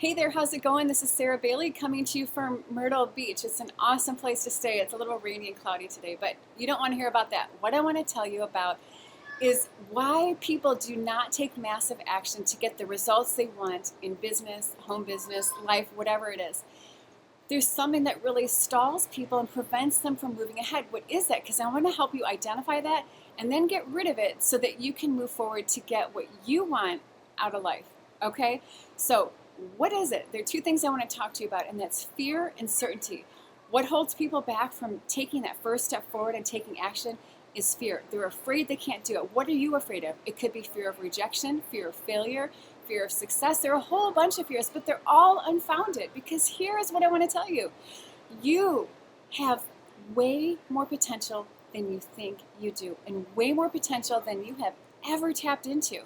Hey there, how's it going? This is Sarah Bailey coming to you from Myrtle Beach. It's an awesome place to stay. It's a little rainy and cloudy today, but you don't want to hear about that. What I want to tell you about is why people do not take massive action to get the results they want in business, home business, life, whatever it is. There's something that really stalls people and prevents them from moving ahead. What is that? Because I want to help you identify that and then get rid of it so that you can move forward to get what you want out of life. Okay? So, what is it? There are two things I want to talk to you about, and that's fear and certainty. What holds people back from taking that first step forward and taking action is fear. They're afraid they can't do it. What are you afraid of? It could be fear of rejection, fear of failure, fear of success. There are a whole bunch of fears, but they're all unfounded, because here is what I want to tell you. You have way more potential than you think you do, and way more potential than you have ever tapped into.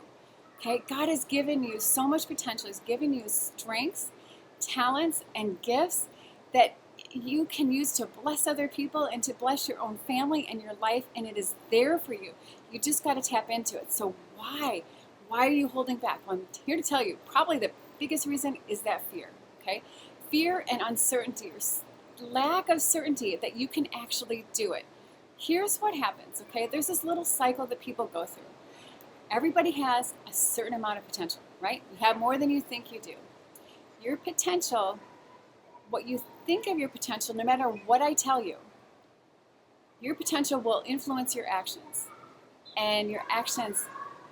Okay, God has given you so much potential. He's given you strengths, talents, and gifts that you can use to bless other people and to bless your own family and your life, and it is there for you. You just got to tap into it. So why? Why are you holding back? Well, I'm here to tell you, probably the biggest reason is that fear, okay? Fear and uncertainty, or lack of certainty that you can actually do it. Here's what happens, okay? There's this little cycle that people go through. Everybody has a certain amount of potential, right? You have more than you think you do. Your potential, what you think of your potential, no matter what I tell you, your potential will influence your actions. And your actions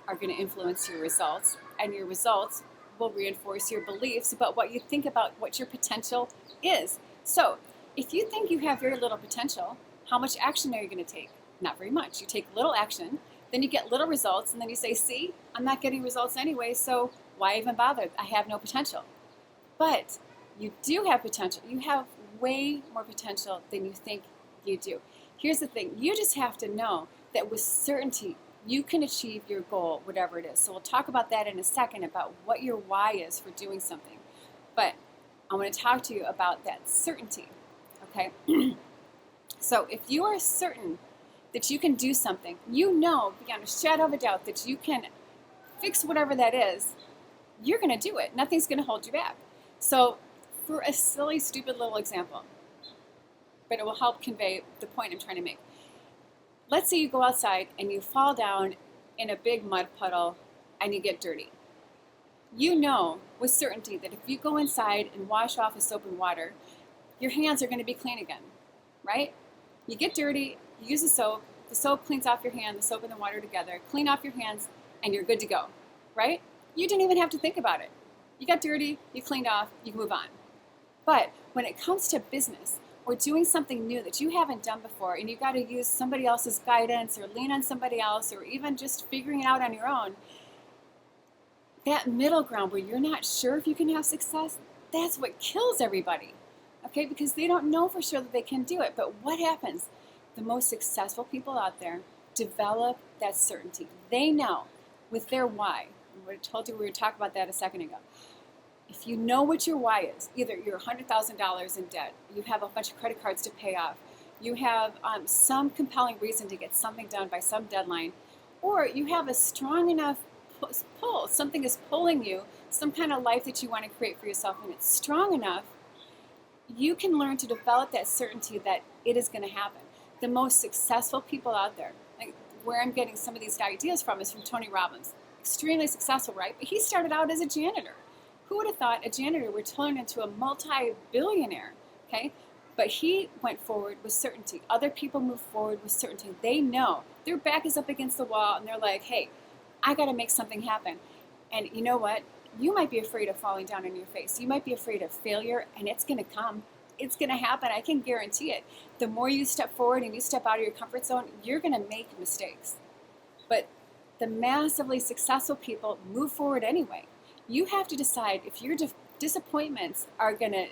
are going to influence your results. And your results will reinforce your beliefs about what you think about what your potential is. So, if you think you have very little potential, how much action are you going to take? Not very much. You take little action. Then you get little results, and then you say, see, I'm not getting results anyway, so why even bother? I have no potential. But you do have potential. You have way more potential than you think you do. Here's the thing. You just have to know that with certainty, you can achieve your goal, whatever it is. So we'll talk about that in a second, about what your why is for doing something. But I want to talk to you about that certainty, okay? So if you are certain that you can do something, you know beyond a shadow of a doubt that you can fix whatever that is, you're going to do it. Nothing's going to hold you back. So for a silly, stupid little example, but it will help convey the point I'm trying to make. Let's say you go outside and you fall down in a big mud puddle and you get dirty. You know with certainty that if you go inside and wash off with soap and water, your hands are going to be clean again, right? You get dirty, you use the soap cleans off your hand, the soap and the water together, clean off your hands, and you're good to go, right? You didn't even have to think about it. You got dirty, you cleaned off, you move on. But when it comes to business or doing something new that you haven't done before, and you got to use somebody else's guidance or lean on somebody else, or even just figuring it out on your own, that middle ground where you're not sure if you can have success, that's what kills everybody. Okay, because they don't know for sure that they can do it. But what happens? The most successful people out there develop that certainty. They know with their why. I told you we were talking about that a second ago. If you know what your why is, either you're $100,000 in debt, you have a bunch of credit cards to pay off, you have some compelling reason to get something done by some deadline, or you have a strong enough pull, something is pulling you, some kind of life that you want to create for yourself, and it's strong enough, you can learn to develop that certainty that it is going to happen. The most successful people out there, like where I'm getting some of these ideas from, is from Tony Robbins. Extremely successful, right? But he started out as a janitor. Who would have thought a janitor would turn into a multi-billionaire, okay? But he went forward with certainty. Other people move forward with certainty. They know. Their back is up against the wall, and they're like, hey, I got to make something happen. And you know what? You might be afraid of falling down on your face. You might be afraid of failure, and it's going to come. It's going to happen. I can guarantee it. The more you step forward and you step out of your comfort zone, you're going to make mistakes. But the massively successful people move forward anyway. You have to decide if your disappointments are going to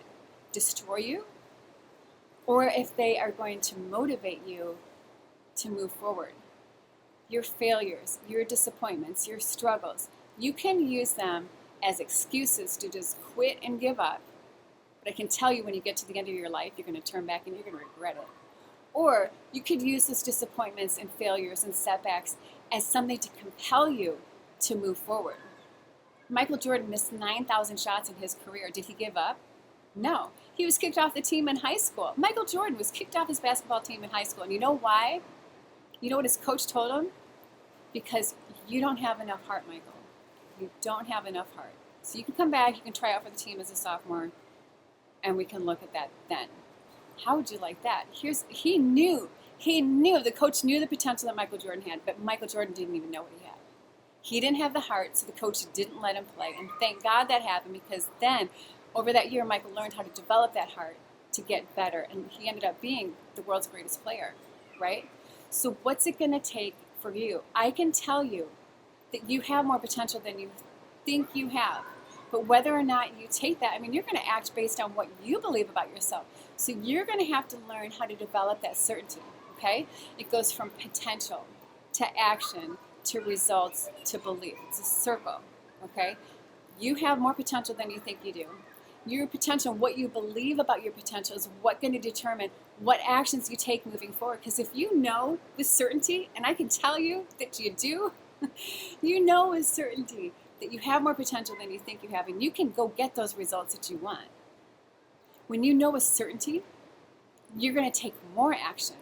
destroy you, or if they are going to motivate you to move forward. Your failures, your disappointments, your struggles, you can use them as excuses to just quit and give up. But I can tell you, when you get to the end of your life, you're going to turn back and you're going to regret it. Or you could use those disappointments and failures and setbacks as something to compel you to move forward. Michael Jordan missed 9,000 shots in his career. Did he give up? No. He was kicked off the team in high school. Michael Jordan was kicked off his basketball team in high school. And you know why? You know what his coach told him? Because you don't have enough heart, Michael. You don't have enough heart. So you can come back, you can try out for the team as a sophomore, and we can look at that then. How would you like that? He knew, the coach knew the potential that Michael Jordan had, but Michael Jordan didn't even know what he had. He didn't have the heart, so the coach didn't let him play. And thank God that happened, because then, over that year, Michael learned how to develop that heart to get better, and he ended up being the world's greatest player, right? So what's it going to take for you? I can tell you that you have more potential than you think you have. But whether or not you take that, I mean, you're going to act based on what you believe about yourself. So you're going to have to learn how to develop that certainty, okay? It goes from potential to action to results to belief. It's a circle, okay? You have more potential than you think you do. Your potential, what you believe about your potential, is what's going to determine what actions you take moving forward. Because if you know with certainty, and I can tell you that you do, you know with certainty that you have more potential than you think you have, and you can go get those results that you want. When you know with certainty, you're going to take more action.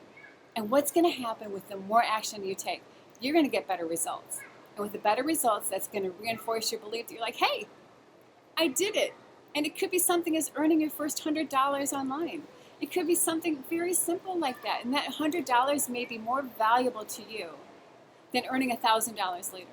And what's going to happen with the more action you take? You're going to get better results. And with the better results, that's going to reinforce your belief that you're like, hey, I did it. And it could be something as earning your first $100 online. It could be something very simple like that. And that $100 may be more valuable to you than earning $1,000 later.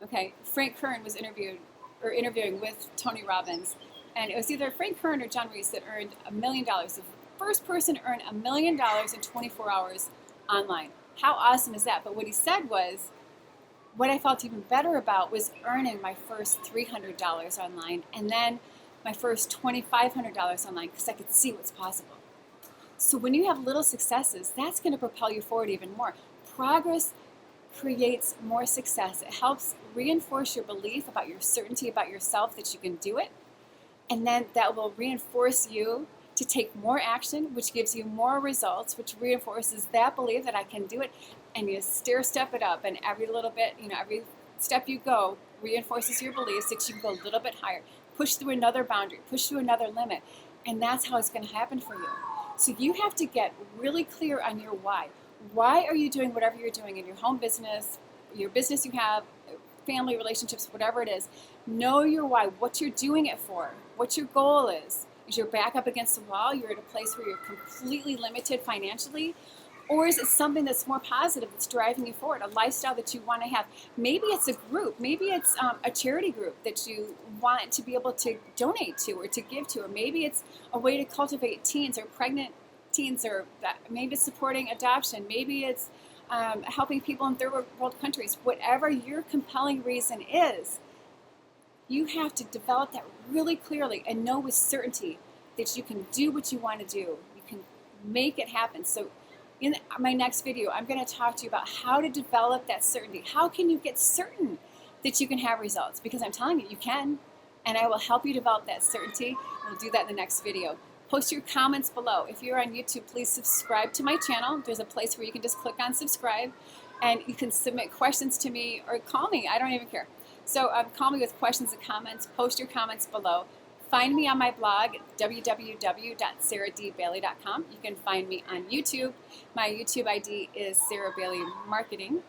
Okay, Frank Kern was interviewing with Tony Robbins, and it was either Frank Kern or John Reese that earned $1 million. The first person to earn $1 million in 24 hours online. How awesome is that? But what he said was, what I felt even better about was earning my first $300 online, and then my first $2,500 online, because I could see what's possible. So when you have little successes, that's going to propel you forward even more. Progress creates more success. It helps reinforce your belief about your certainty about yourself that you can do it. And then that will reinforce you to take more action, which gives you more results, which reinforces that belief that I can do it. And you step it up. And every little bit, every step you go reinforces your beliefs that you can go a little bit higher. Push through another boundary, push through another limit. And that's how it's going to happen for you. So you have to get really clear on your why. Why are you doing whatever you're doing in your home business, your business you have, family relationships, whatever it is? Know your why, what you're doing it for, what your goal is. Is your back up against the wall? You're at a place where you're completely limited financially? Or is it something that's more positive, that's driving you forward, a lifestyle that you want to have? Maybe it's a group. Maybe it's a charity group that you want to be able to donate to or to give to. Or maybe it's a way to cultivate teens or pregnant teens, or maybe it's supporting adoption. Maybe it's helping people in third world countries. Whatever your compelling reason is, you have to develop that really clearly and know with certainty that you can do what you want to do. You can make it happen. So in my next video, I'm going to talk to you about how to develop that certainty. How can you get certain that you can have results? Because I'm telling you, you can. And I will help you develop that certainty. We'll do that in the next video. Post your comments below. If you're on YouTube, please subscribe to my channel. There's a place where you can just click on subscribe, and you can submit questions to me or call me. I don't even care. So call me with questions and comments. Post your comments below. Find me on my blog, www.sarahdbailey.com. You can find me on YouTube. My YouTube ID is Sarah Bailey Marketing.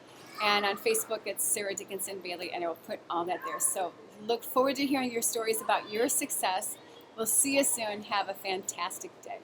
And on Facebook, it's Sarah Dickinson Bailey, and I will put all that there. So look forward to hearing your stories about your success. We'll see you soon. Have a fantastic day.